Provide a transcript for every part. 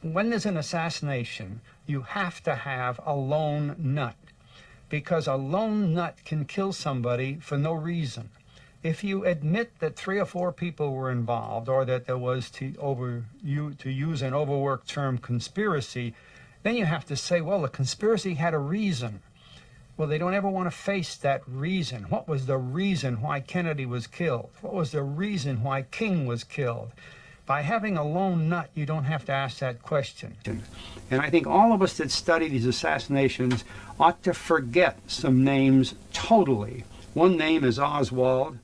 when there's an assassination, you have to have a lone nut, because a lone nut can kill somebody for no reason. If you admit that 3 or 4 people were involved, or that there was, to use an overworked term, conspiracy, then you have to say, well, the conspiracy had a reason. Well, they don't ever want to face that reason. What was the reason why Kennedy was killed? What was the reason why King was killed? By having a lone nut, you don't have to ask that question. And I think all of us that study these assassinations ought to forget some names totally. One name is Oswald.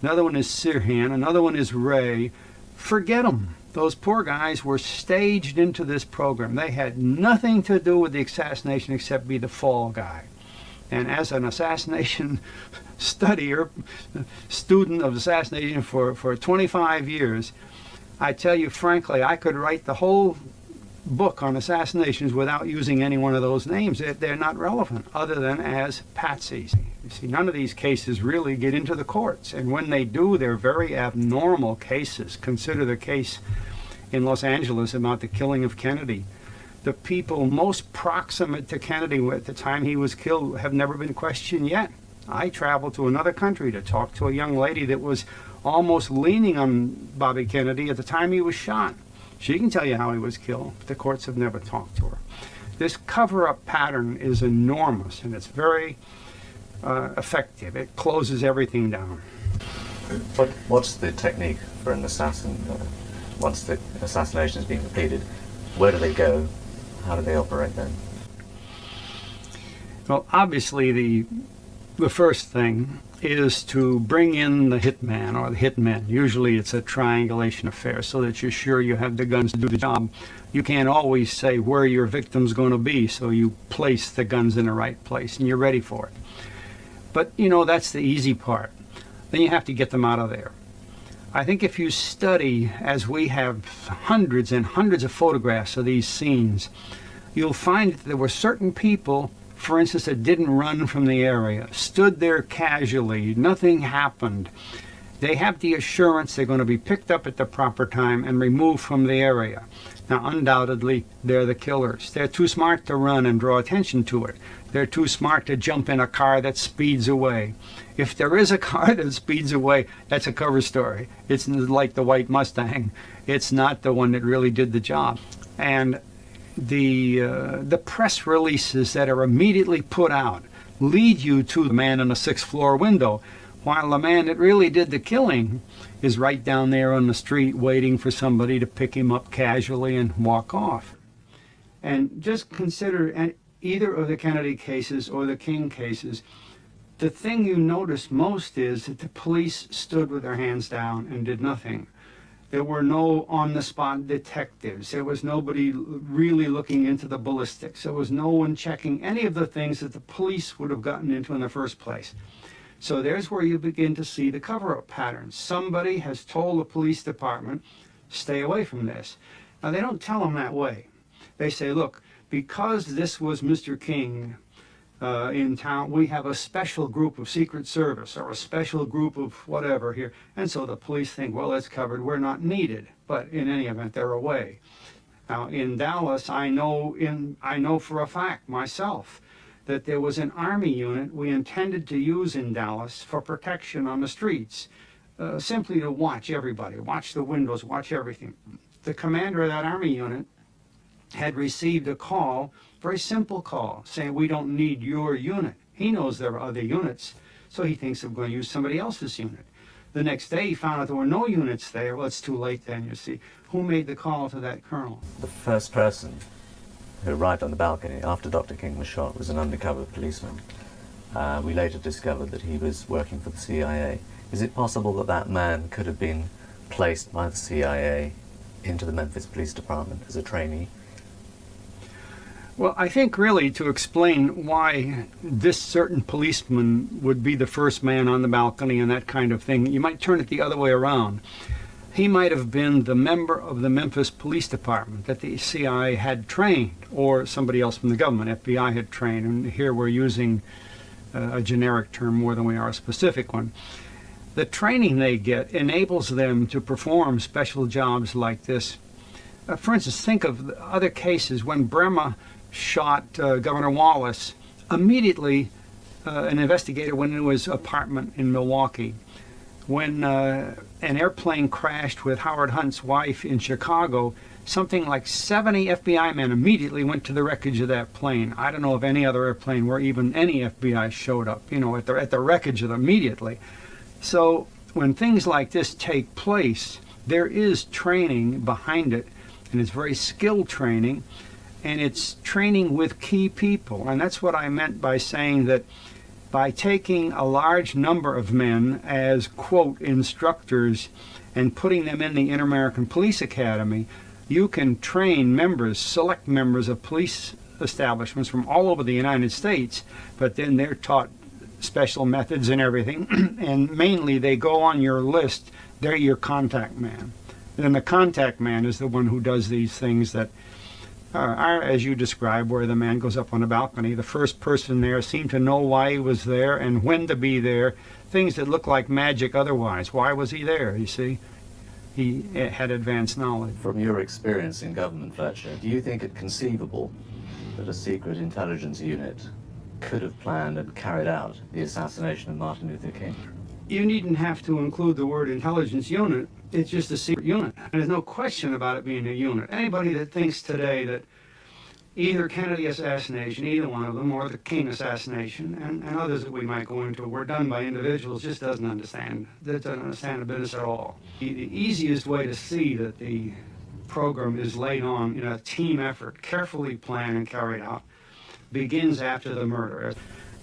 Another one is Sirhan. Another one is Ray. Forget them. Those poor guys were staged into this program. They had nothing to do with the assassination except be the fall guy. And as an assassination studier, student of assassination for 25 years, I tell you frankly, I could write the whole book on assassinations without using any one of those names. They're not relevant other than as patsies. You see, none of these cases really get into the courts, and when they do, they're very abnormal cases. Consider the case in Los Angeles about the killing of Kennedy. The people most proximate to Kennedy at the time he was killed have never been questioned yet. I traveled to another country to talk to a young lady that was almost leaning on Bobby Kennedy at the time he was shot. She can tell you how he was killed, but the courts have never talked to her. This cover-up pattern is enormous, and it's very effective. It closes everything down. What's the technique for an assassin once the assassination has been completed? Where do they go? How do they operate then? Well, obviously the first thing is to bring in the hitman or the hitmen. Usually it's a triangulation affair so that you're sure you have the guns to do the job. You can't always say where your victim's going to be, so you place the guns in the right place and you're ready for it. But, you know, that's the easy part. Then you have to get them out of there. I think if you study, as we have hundreds and hundreds of photographs of these scenes, you'll find that there were certain people, for instance, that didn't run from the area, stood there casually, nothing happened. They have the assurance they're going to be picked up at the proper time and removed from the area. Now, undoubtedly, they're the killers. They're too smart to run and draw attention to it. They're too smart to jump in a car that speeds away. If there is a car that speeds away, that's a cover story. It's like the white Mustang. It's not the one that really did the job. And the press releases that are immediately put out lead you to the man in a 6th floor window, while the man that really did the killing is right down there on the street waiting for somebody to pick him up casually and walk off. And just consider either of the Kennedy cases or the King cases, the thing you notice most is that the police stood with their hands down and did nothing. There were no on-the-spot detectives. There was nobody really looking into the ballistics. There was no one checking any of the things that the police would have gotten into in the first place. So there's where you begin to see the cover-up pattern. Somebody has told the police department, stay away from this. Now, they don't tell them that way. They say, look, because this was Mr. King in town, we have a special group of Secret Service or a special group of whatever here. And so the police think, well, it's covered, we're not needed. But in any event, they're away. Now, in Dallas, I know for a fact myself that there was an Army unit we intended to use in Dallas for protection on the streets, simply to watch everybody, watch the windows, watch everything. The commander of that Army unit had received a call, very simple call, saying we don't need your unit. He knows there are other units, so he thinks I'm going to use somebody else's unit. The next day he found out there were no units there. Well, it's too late then, you see. Who made the call to that colonel? The first person who arrived on the balcony after Dr. King was shot was an undercover policeman. We later discovered that he was working for the CIA. Is it possible that that man could have been placed by the CIA into the Memphis Police Department as a trainee? Well, I think really to explain why this certain policeman would be the first man on the balcony and that kind of thing, you might turn it the other way around. He might have been the member of the Memphis Police Department that the CIA had trained, or somebody else from the government, FBI had trained, and here we're using a generic term more than we are a specific one. The training they get enables them to perform special jobs like this For instance, think of other cases when Bremer shot Governor Wallace. Immediately, an investigator went into his apartment in Milwaukee. When an airplane crashed with Howard Hunt's wife in Chicago, something like 70 FBI men immediately went to the wreckage of that plane. I don't know of any other airplane where even any FBI showed up, at the wreckage of it immediately. So when things like this take place, there is training behind it, and it's very skilled training, and it's training with key people. And that's what I meant by saying that by taking a large number of men as, quote, instructors and putting them in the Inter-American Police Academy, you can train members, select members of police establishments from all over the United States, but then they're taught special methods and everything, and mainly they go on your list. They're your contact man. And then the contact man is the one who does these things that are, as you described, where the man goes up on the balcony. The first person there seemed to know why he was there and when to be there, things that look like magic otherwise. Why was he there, you see? He had advanced knowledge. From your experience in government, Fletcher, do you think it conceivable that a secret intelligence unit could have planned and carried out the assassination of Martin Luther King? You needn't have to include the word intelligence unit. It's just a secret unit. And there's no question about it being a unit. Anybody that thinks today that either Kennedy assassination, either one of them, or the King assassination, and others that we might go into, were done by individuals, just doesn't understand the business at all. The easiest way to see that the program is laid on in a team effort, carefully planned and carried out, begins after the murder.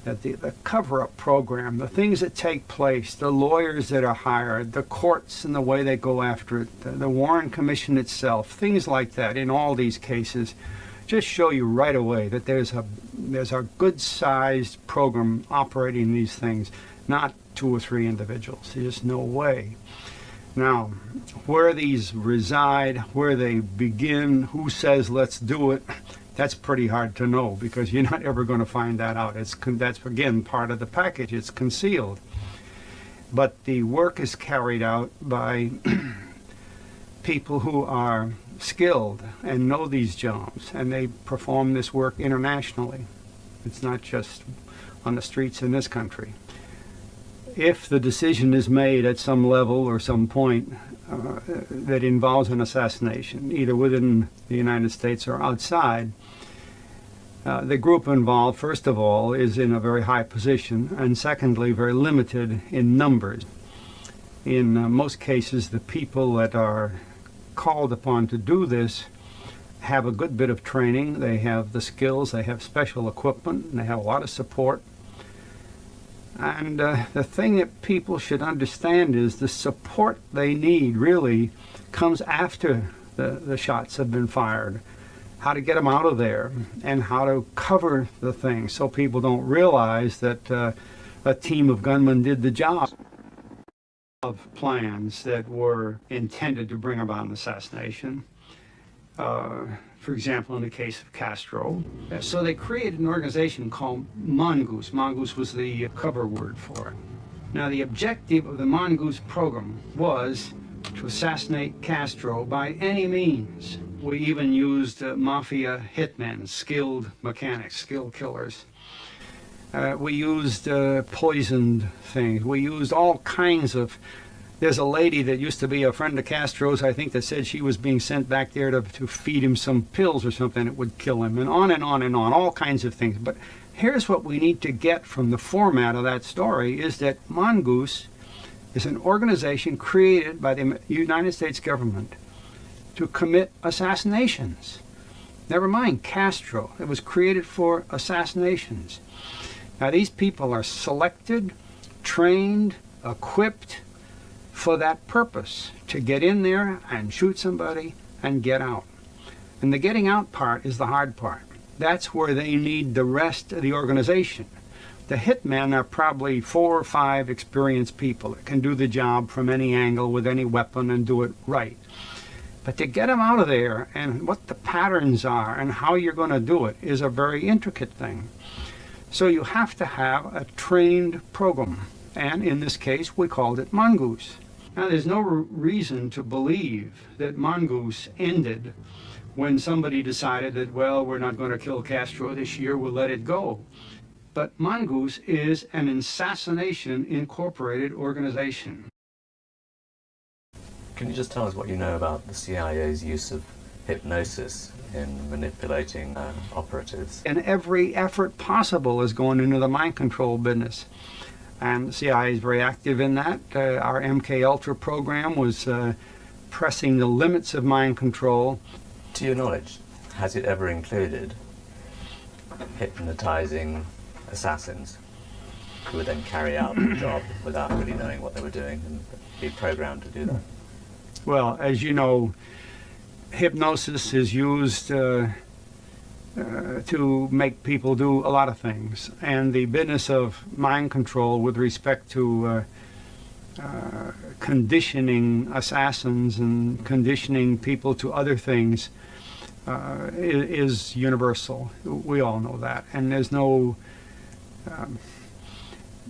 That the cover-up program, the things that take place, the lawyers that are hired, the courts and the way they go after it, the Warren Commission itself, things like that in all these cases, just show you right away that there's a good-sized program operating these things, not 2 or 3 individuals. There's just no way. Now, where these reside, where they begin, who says let's do it, that's pretty hard to know, because you're not ever going to find that out. That's, again, part of the package. It's concealed. But the work is carried out by people who are skilled and know these jobs, and they perform this work internationally. It's not just on the streets in this country. If the decision is made at some level or some point that involves an assassination, either within the United States or outside, the group involved, first of all, is in a very high position, and secondly, very limited in numbers. In most cases, the people that are called upon to do this have a good bit of training. They have the skills, they have special equipment, and they have a lot of support. And the thing that people should understand is the support they need really comes after the shots have been fired. How to get them out of there and how to cover the thing so people don't realize that a team of gunmen did the job. Of plans that were intended to bring about an assassination. For example, in the case of Castro. So they created an organization called Mongoose. Mongoose was the cover word for it. Now, the objective of the Mongoose program was to assassinate Castro by any means. We even used mafia hitmen, skilled mechanics, skilled killers. We used poisoned things. We used all kinds of... There's a lady that used to be a friend of Castro's, I think, that said she was being sent back there to feed him some pills or something that would kill him, and on and on and on, all kinds of things. But here's what we need to get from the format of that story, is that Mongoose is an organization created by the United States government to commit assassinations. Never mind Castro. It was created for assassinations. Now, these people are selected, trained, equipped for that purpose, to get in there and shoot somebody and get out. And the getting out part is the hard part. That's where they need the rest of the organization. The hitmen are probably 4 or 5 experienced people that can do the job from any angle with any weapon and do it right. But to get them out of there and what the patterns are and how you're going to do it is a very intricate thing. So you have to have a trained program. And in this case, we called it Mongoose. Now, there's no reason to believe that Mongoose ended when somebody decided that, well, we're not going to kill Castro this year, we'll let it go. But Mongoose is an assassination incorporated organization. Can you just tell us what you know about the CIA's use of hypnosis in manipulating operatives? And every effort possible is going into the mind control business. And the CIA is very active in that. Our MK Ultra program was pressing the limits of mind control. To your knowledge, has it ever included hypnotizing assassins who would then carry out the job without really knowing what they were doing and be programmed to do that? Well, as you know, hypnosis is used to make people do a lot of things. And the business of mind control with respect to conditioning assassins and conditioning people to other things is universal. We all know that. And there's no...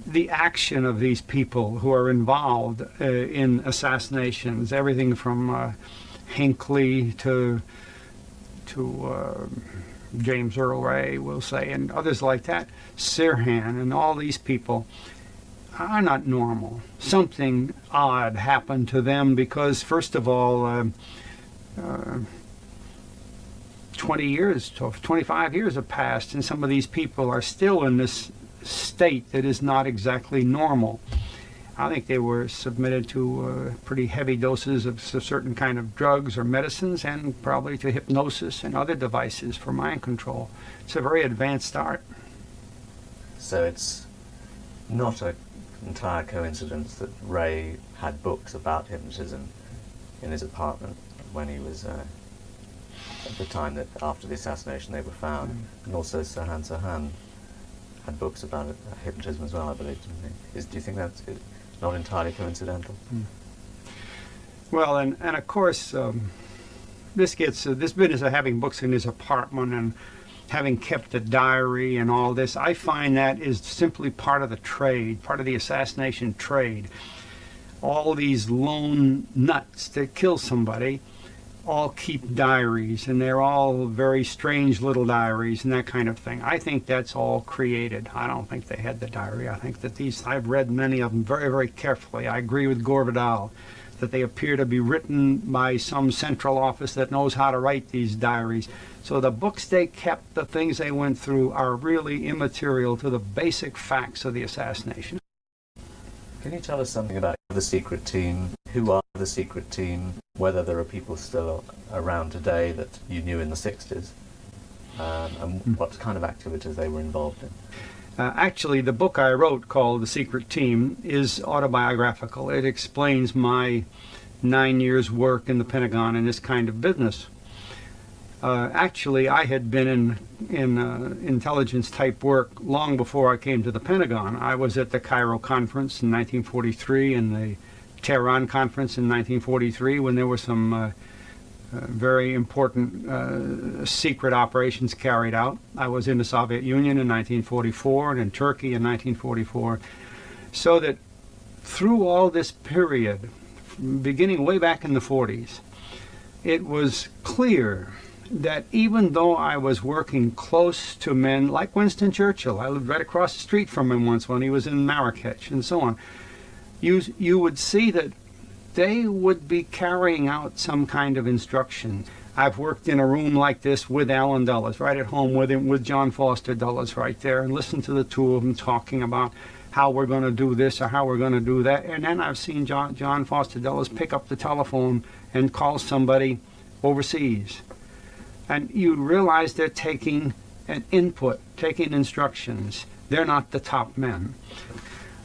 the action of these people who are involved in assassinations, everything from Hinckley to James Earl Ray, we'll say, and others like that, Sirhan, and all these people are not normal. Something odd happened to them because, first of all, 20 years, 25 years have passed, and some of these people are still in this state that is not exactly normal. I think they were submitted to pretty heavy doses of certain kind of drugs or medicines, and probably to hypnosis and other devices for mind control. It's a very advanced art. So it's not an entire coincidence that Ray had books about hypnotism in his apartment when he was at the time that after the assassination they were found, and also Sirhan had books about hypnotism as well, I believe. Do you think that's not entirely coincidental? Well, and of course, this business of having books in his apartment and having kept a diary and all this, I find that is simply part of the trade, part of the assassination trade. All these lone nuts that kill somebody all keep diaries, and they're all very strange little diaries and that kind of thing. I think that's all created. I don't think they had the diary. I think that I've read many of them very, very carefully. I agree with Gore Vidal that they appear to be written by some central office that knows how to write these diaries. So the books they kept, the things they went through, are really immaterial to the basic facts of the assassination. Can you tell us something about the secret team? Who are the secret team? Whether there are people still around today that you knew in the 60s? And what kind of activities they were involved in? Actually, the book I wrote called The Secret Team is autobiographical. It explains my 9 years' work in the Pentagon in this kind of business. Actually, I had been in intelligence type work long before I came to the Pentagon. I was at the Cairo conference in 1943 and the Tehran conference in 1943 when there were some very important secret operations carried out. I was in the Soviet Union in 1944 and in Turkey in 1944. So that through all this period, beginning way back in the 40s, it was clear that even though I was working close to men like Winston Churchill, I lived right across the street from him once when he was in Marrakech and so on, you would see that they would be carrying out some kind of instruction. I've worked in a room like this with Alan Dulles, right at home with him, with John Foster Dulles right there, and listened to the two of them talking about how we're going to do this or how we're going to do that. And then I've seen John Foster Dulles pick up the telephone and call somebody overseas. And you realize they're taking an input, taking instructions. They're not the top men.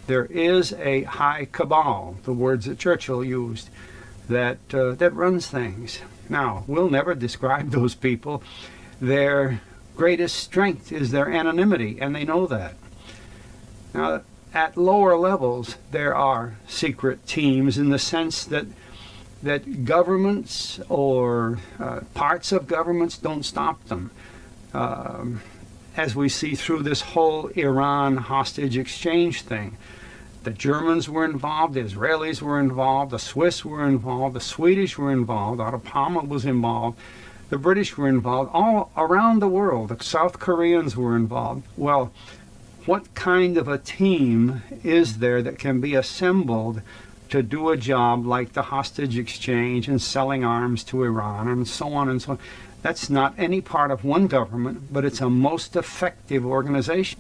There is a high cabal, the words that Churchill used, that runs things. Now, we'll never describe those people. Their greatest strength is their anonymity, and they know that. Now, at lower levels, there are secret teams in the sense that governments or parts of governments don't stop them. As we see through this whole Iran hostage exchange thing, The Germans were involved, the Israelis were involved, the Swiss were involved, the Swedish were involved, Otto Palmer was involved, the British were involved, all around the world. The South Koreans were involved. Well, what kind of a team is there that can be assembled to do a job like the hostage exchange and selling arms to Iran and so on and so on? That's not any part of one government, but it's a most effective organization.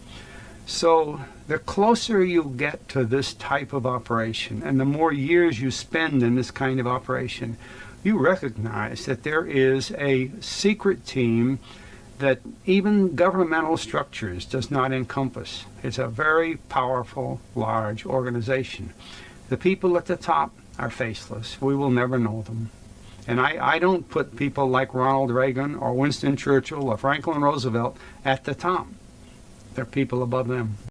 So the closer you get to this type of operation and the more years you spend in this kind of operation, you recognize that there is a secret team that even governmental structures does not encompass. It's a very powerful, large organization. The people at the top are faceless. We will never know them. And I don't put people like Ronald Reagan or Winston Churchill or Franklin Roosevelt at the top. There are people above them.